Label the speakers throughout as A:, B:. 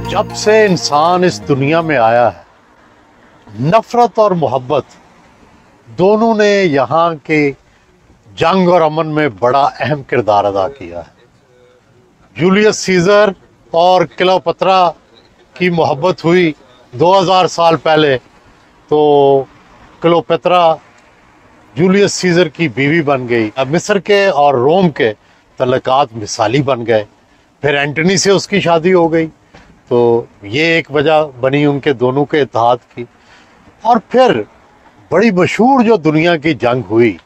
A: जब से इंसान इस दुनिया में आया है, नफरत और मोहब्बत दोनों ने यहाँ के जंग और अमन में बड़ा अहम किरदार अदा किया है। जूलियस सीजर और क्लियोपेत्रा की मोहब्बत हुई 2000 साल पहले, तो क्लियोपेत्रा जूलियस सीजर की बीवी बन गई। अब मिस्र के और रोम के तल्लुकात मिसाली बन गए। फिर एंटनी से उसकी शादी हो गई, तो ये एक वजह बनी उनके दोनों के इत्तेहाद की। और फिर बड़ी मशहूर जो दुनिया की जंग हुई,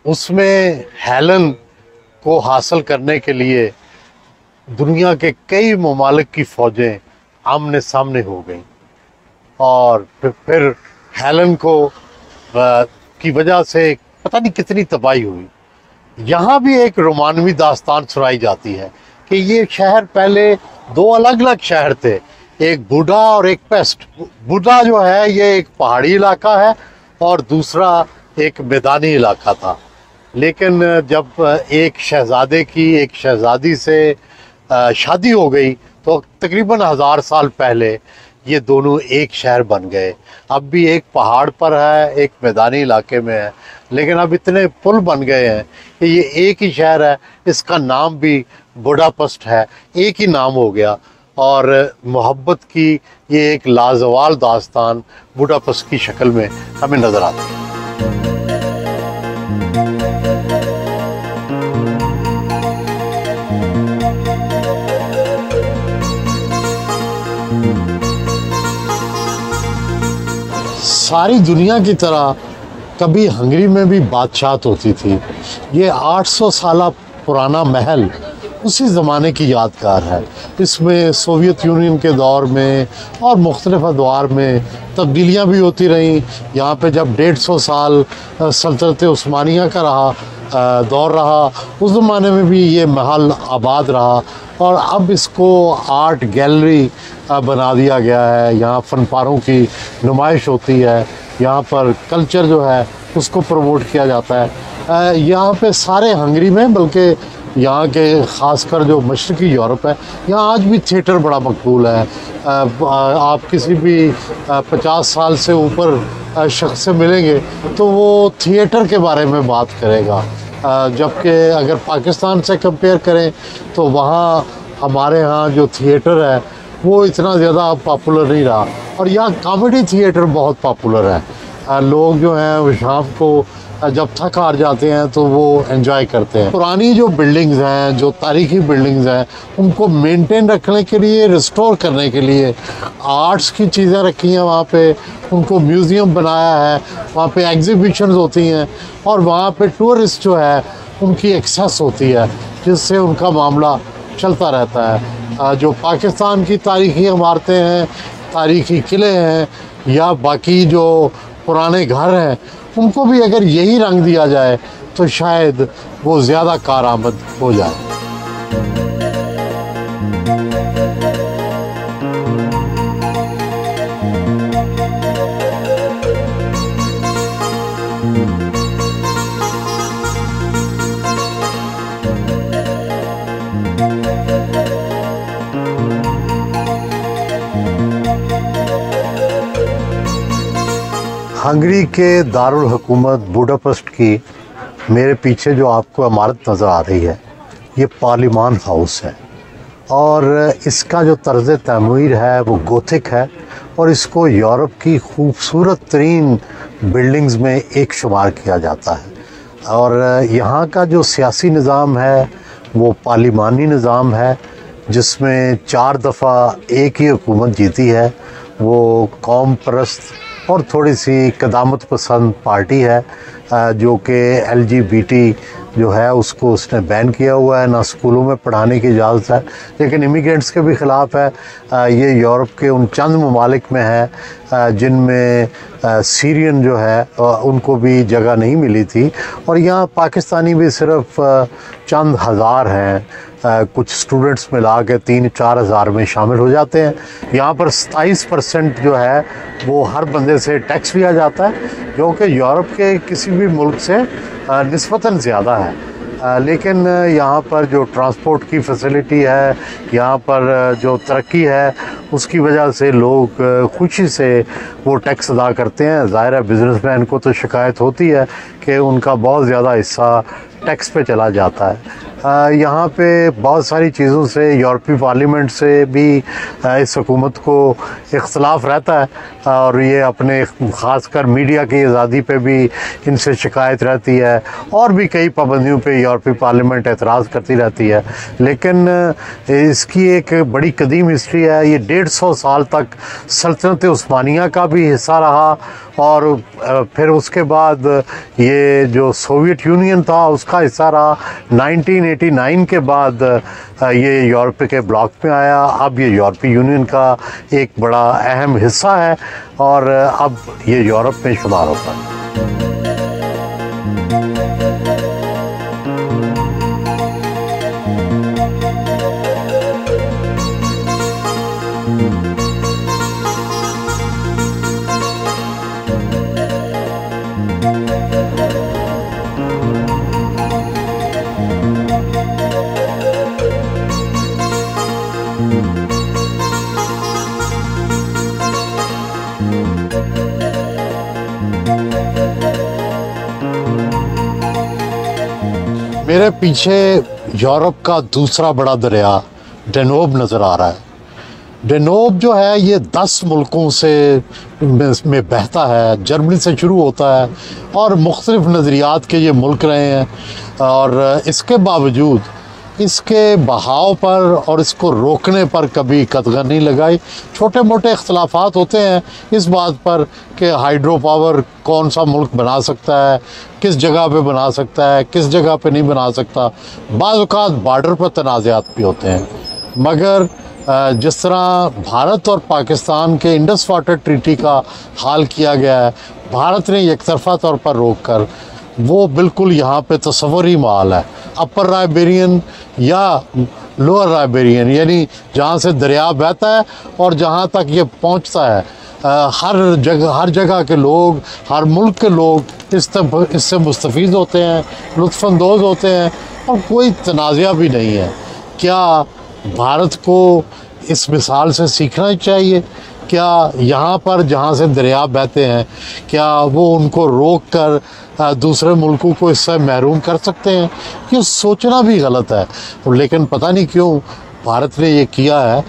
A: उसमें हेलन को हासिल करने के लिए दुनिया के कई ममालिक की फ़ौजें आमने सामने हो गईं और फिर हेलन को की वजह से पता नहीं कितनी तबाही हुई। यहाँ भी एक रोमानवी दास्तान सुनाई जाती है कि ये शहर पहले दो अलग अलग शहर थे, एक बूढ़ा और एक पेस्ट। बूढ़ा जो है ये एक पहाड़ी इलाका है और दूसरा एक मैदानी इलाका था। लेकिन जब एक शहजादे की एक शहजादी से शादी हो गई तो तकरीबन 1000 साल पहले ये दोनों एक शहर बन गए। अब भी एक पहाड़ पर है, एक मैदानी इलाके में है, लेकिन अब इतने पुल बन गए हैं कि ये एक ही शहर है। इसका नाम भी बुडापेस्ट है, एक ही नाम हो गया। और मोहब्बत की ये एक लाजवाल दास्तान बुडापेस्ट की शक्ल में हमें नज़र आती है। सारी दुनिया की तरह कभी हंगरी में भी बादशाहत होती थी। ये 800 साल पुराना महल उसी ज़माने की यादगार है। इसमें सोवियत यूनियन के दौर में और मुख्तलिफ़ अदवार में तब्दीलियाँ भी होती रहीं। यहाँ पे जब 150 साल सल्तनत उस्मानिया का दौर रहा, उस ज़माने में भी ये महल आबाद रहा और अब इसको आर्ट गैलरी बना दिया गया है। यहाँ फ़नपारों की नुमाइश होती है, यहाँ पर कल्चर जो है उसको प्रमोट किया जाता है। यहाँ पे सारे हंगरी में, बल्कि यहाँ के ख़ासकर जो मशरक़ी यूरोप है, यहाँ आज भी थिएटर बड़ा मकबूल है। आप किसी भी 50 साल से ऊपर शख्स से मिलेंगे तो वो थिएटर के बारे में बात करेगा। जबकि अगर पाकिस्तान से कंपेयर करें तो वहाँ हमारे यहाँ जो थिएटर है वो इतना ज़्यादा पॉपुलर नहीं रहा, और यहाँ कॉमेडी थिएटर बहुत पॉपुलर है। लोग जो हैं वो शाम को जब थक हार जाते हैं तो वो एंजॉय करते हैं। पुरानी जो बिल्डिंग्स हैं, जो तारीखी बिल्डिंग्स हैं, उनको मेंटेन रखने के लिए, रिस्टोर करने के लिए आर्ट्स की चीज़ें रखी हैं वहाँ पे, उनको म्यूज़ियम बनाया है, वहाँ पे एग्जीबिशंस होती हैं और वहाँ पे टूरिस्ट जो है उनकी एक्सेस होती है, जिससे उनका मामला चलता रहता है। जो पाकिस्तान की तारीखी इमारतें हैं, तारीखी किले हैं या बाकी जो पुराने घर हैं, उनको भी अगर यही रंग दिया जाए तो शायद वो ज़्यादा कारआमद हो जाए। हंगरी के दारुल हुकूमत बुडापेस्ट की मेरे पीछे जो आपको इमारत नज़र आ रही है, ये पार्लिमान हाउस है और इसका जो तर्ज़ तमीर है वो गोथिक है और इसको यूरोप की खूबसूरत तरीन बिल्डिंग्स में एक शुमार किया जाता है। और यहाँ का जो सियासी निज़ाम है वो पार्लिमानी निज़ाम है, जिसमें 4 दफ़ा एक ही हुकूमत जीती है। वो कौम परस्त और थोड़ी सी क़दामत पसंद पार्टी है, जो कि LGBT जो है उसको उसने बैन किया हुआ है, ना स्कूलों में पढ़ाने की इजाज़त है, लेकिन इमिग्रेंट्स के भी ख़िलाफ़ है। ये यूरोप के उन चंद ममालिक में है जिनमें सीरियन जो है उनको भी जगह नहीं मिली थी, और यहाँ पाकिस्तानी भी सिर्फ चंद हज़ार हैं। कुछ स्टूडेंट्स मिला के 3-4 हज़ार में शामिल हो जाते हैं। यहाँ पर 27% जो है वो हर बंदे से टैक्स लिया जाता है, जो कि यूरोप के किसी भी मुल्क से निस्बतन ज़्यादा है। लेकिन यहाँ पर जो ट्रांसपोर्ट की फैसिलिटी है, यहाँ पर जो तरक्की है, उसकी वजह से लोग खुशी से वो टैक्स अदा करते हैं। ज़ाहिर है बिजनेसमैन को तो शिकायत होती है कि उनका बहुत ज़्यादा हिस्सा टैक्स पे चला जाता है। यहाँ पे बहुत सारी चीज़ों से यूरोपीय पार्लियामेंट से भी इस हुकूमत को इख्तलाफ रहता है, और ये अपने ख़ासकर मीडिया की आज़ादी पे भी इनसे शिकायत रहती है, और भी कई पाबंदियों पे यूरोपीय पार्लियामेंट एतराज़ करती रहती है। लेकिन इसकी एक बड़ी कदीम हिस्ट्री है। ये 150 साल तक सल्तनत उस्मानिया का भी हिस्सा रहा, और फिर उसके बाद ये जो सोवियत यूनियन था उसका हिस्सा रहा। 1989 के बाद ये यूरोप के ब्लॉक में आया। अब ये यूरोपीय यूनियन का एक बड़ा अहम हिस्सा है, और अब ये यूरोप में शुमार होता है। मेरे पीछे यूरोप का दूसरा बड़ा दरिया डेनोब नज़र आ रहा है। डेनोब जो है ये 10 मुल्कों से में बहता है। जर्मनी से शुरू होता है, और मुख्तलिफ नज़रियात के ये मुल्क रहे हैं, और इसके बावजूद इसके बहाव पर और इसको रोकने पर कभी कदगन नहीं लगाई। छोटे मोटे इख्तलाफात होते हैं इस बात पर कि हाइड्रो पावर कौन सा मुल्क बना सकता है, किस जगह पे बना सकता है, किस जगह पे नहीं बना सकता। बाज़ औक़ात बॉर्डर पर तनाज़ात भी होते हैं, मगर जिस तरह भारत और पाकिस्तान के इंडस वाटर ट्रीटी का हाल किया गया है, भारत ने एक तरफ़ा तौर पर रोक कर, वो बिल्कुल यहाँ पे तस्वरी माल है। अपर राइबेरियन या लोअर राइबेरियन, यानी जहाँ से दरिया बहता है और जहाँ तक ये पहुँचता है, हर जगह के लोग, हर मुल्क के लोग इससे मुस्तफ़ीद होते हैं, लुत्फ़अंदोज़ होते हैं, और कोई तनाज़ा भी नहीं है। क्या भारत को इस मिसाल से सीखना चाहिए? क्या यहाँ पर जहाँ से दरिया बहते हैं, क्या वो उनको रोक कर दूसरे मुल्कों को इससे महरूम कर सकते हैं? ये सोचना भी गलत है। लेकिन पता नहीं क्यों भारत ने ये किया है,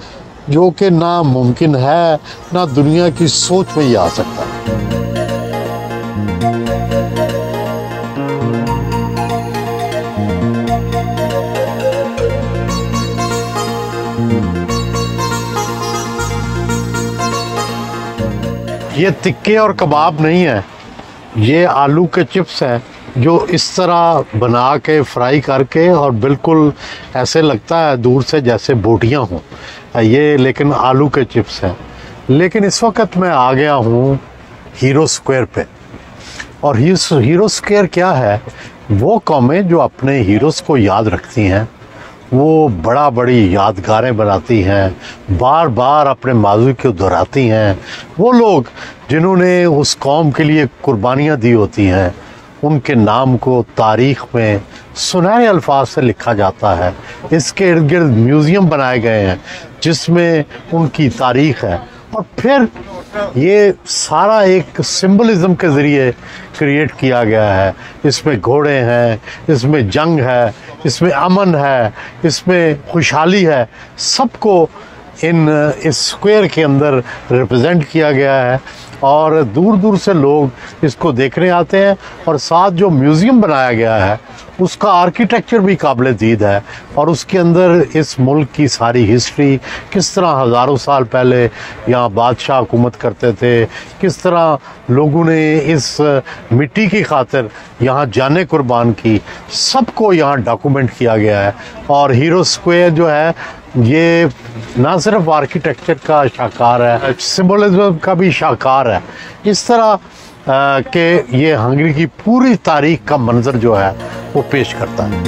A: जो कि ना मुमकिन है, ना दुनिया की सोच में ही आ सकता है। ये टिक्के और कबाब नहीं है, ये आलू के चिप्स हैं, जो इस तरह बना के फ्राई करके, और बिल्कुल ऐसे लगता है दूर से जैसे बोटियां हों ये, लेकिन आलू के चिप्स हैं। लेकिन इस वक्त मैं आ गया हूँ हीरो स्क्वायर पे, और हीरो स्क्वायर क्या है? वो कौमें जो अपने हीरोज़ को याद रखती हैं, वो बड़ी यादगारें बनाती हैं, बार बार अपने माज़ी को दोहराती हैं। वो लोग जिन्होंने उस कौम के लिए कुर्बानियाँ दी होती हैं, उनके नाम को तारीख़ में सुनहरे अल्फाज से लिखा जाता है। इसके इर्द गिर्द म्यूज़ियम बनाए गए हैं जिसमें उनकी तारीख़ है, और फिर ये सारा एक सिंबलिज़म के ज़रिए क्रिएट किया गया है। इसमें घोड़े हैं, इसमें जंग है, इसमें अमन है, इसमें खुशहाली है, सबको इस स्क्वायर के अंदर रिप्रेजेंट किया गया है, और दूर दूर से लोग इसको देखने आते हैं। और साथ जो म्यूज़ियम बनाया गया है उसका आर्किटेक्चर भी काबिल दीद है, और उसके अंदर इस मुल्क की सारी हिस्ट्री, किस तरह हज़ारों साल पहले यहाँ बादशाह हुकूमत करते थे, किस तरह लोगों ने इस मिट्टी की खातिर यहाँ जाने कुर्बान की, सबको यहाँ डॉक्यूमेंट किया गया है। और हीरो स्क्वायर जो है ये ना सिर्फ आर्किटेक्चर का शाहकार है, सिंबलिज्म का भी शाहकार है। इस तरह के ये हंगरी की पूरी तारीख़ का मंजर जो है वो पेश करता है।